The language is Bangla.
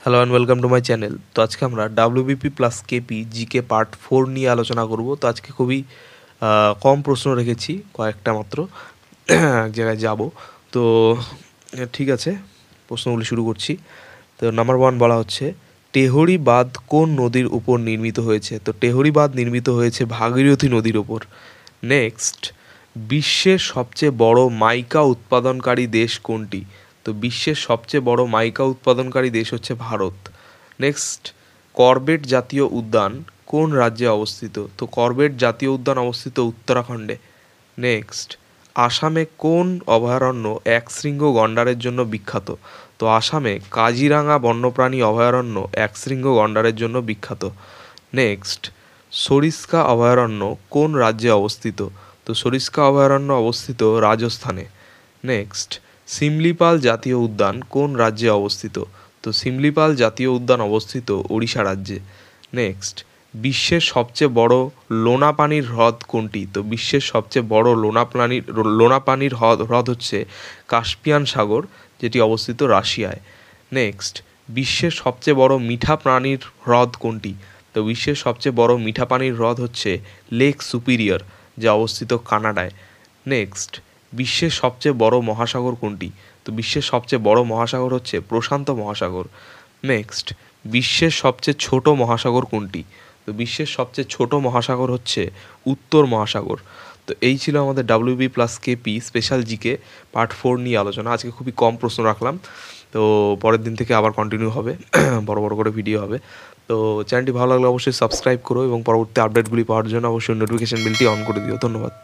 Hello and welcome to my channel. তো আজকে আমরা WBP plus KP GK part 4 নিয়ে আলোচনা করব। তো আজকে খুবই কম প্রশ্ন রেখেছি, কয়েকটা মাত্র। এক জায়গায় যাব। তো ঠিক আছে, প্রশ্নগুলি শুরু করছি। তো নাম্বার 1 বলা হচ্ছে, টেহরি বাঁধ কোন নদীর উপর নির্মিত হয়েছে? তো টেহরি বাঁধ নির্মিত হয়েছে ভাগীরথী নদীর ওপর। নেক্সট, বিশ্বের সবচেয়ে বড় মাইকা উৎপাদনকারী দেশ কোনটি? তো বিশ্বের সবচেয়ে বড় মাইকা উৎপাদনকারী দেশ হচ্ছে ভারত। নেক্সট, করবেট জাতীয় উদ্যান কোন রাজ্যে অবস্থিত? তো করবেট জাতীয় উদ্যান অবস্থিত উত্তরাখণ্ডে। নেক্সট, আসামে কোন অভয়ারণ্য একশৃঙ্গ গন্ডারের জন্য বিখ্যাত? তো আসামে কাজিরাঙা বন্যপ্রাণী অভয়ারণ্য একশৃঙ্গ গন্ডারের জন্য বিখ্যাত। নেক্সট, সরিস্কা অভয়ারণ্য কোন রাজ্যে অবস্থিত? তো সরিস্কা অভয়ারণ্য অবস্থিত রাজস্থানে। নেক্সট, সিমলিপাল জাতীয় উদ্যান কোন রাজ্যে অবস্থিত? তো সিমলিপাল জাতীয় উদ্যান অবস্থিত ওড়িশা রাজ্যে। নেক্সট, বিশ্বের সবচেয়ে বড় লোনা পানির হ্রদ কোনটি? তো বিশ্বের সবচেয়ে বড় লোনা পানির হ্রদ হচ্ছে কাস্পিয়ান সাগর, যেটি অবস্থিত রাশিয়ায়। নেক্সট, বিশ্বের সবচেয়ে বড় মিঠা প্রাণীর হ্রদ কোনটি? তো বিশ্বের সবচেয়ে বড় মিঠা পানির হ্রদ হচ্ছে লেক সুপিরিয়র, যা অবস্থিত কানাডায়। নেক্সট, বিশ্বের সবচেয়ে বড় মহাসাগর কোনটি? তো বিশ্বের সবচেয়ে বড় মহাসাগর হচ্ছে প্রশান্ত মহাসাগর। নেক্সট, বিশ্বের সবচেয়ে ছোট মহাসাগর কোনটি? তো বিশ্বের সবচেয়ে ছোট মহাসাগর হচ্ছে উত্তর মহাসাগর। তো এই ছিল আমাদের WB plus KP special GK part 4 নিয়ে আলোচনা। আজকে খুবই কম প্রশ্ন রাখলাম। তো পরের দিন থেকে আবার কন্টিনিউ হবে, বড় বড় করে ভিডিও হবে। তো চ্যানেলটি ভালো লাগলে অবশ্যই সাবস্ক্রাইব করো এবং পরবর্তী আপডেটগুলি পাওয়ার জন্য অবশ্যই নোটিফিকেশন বেলটি অন করে দিও। ধন্যবাদ।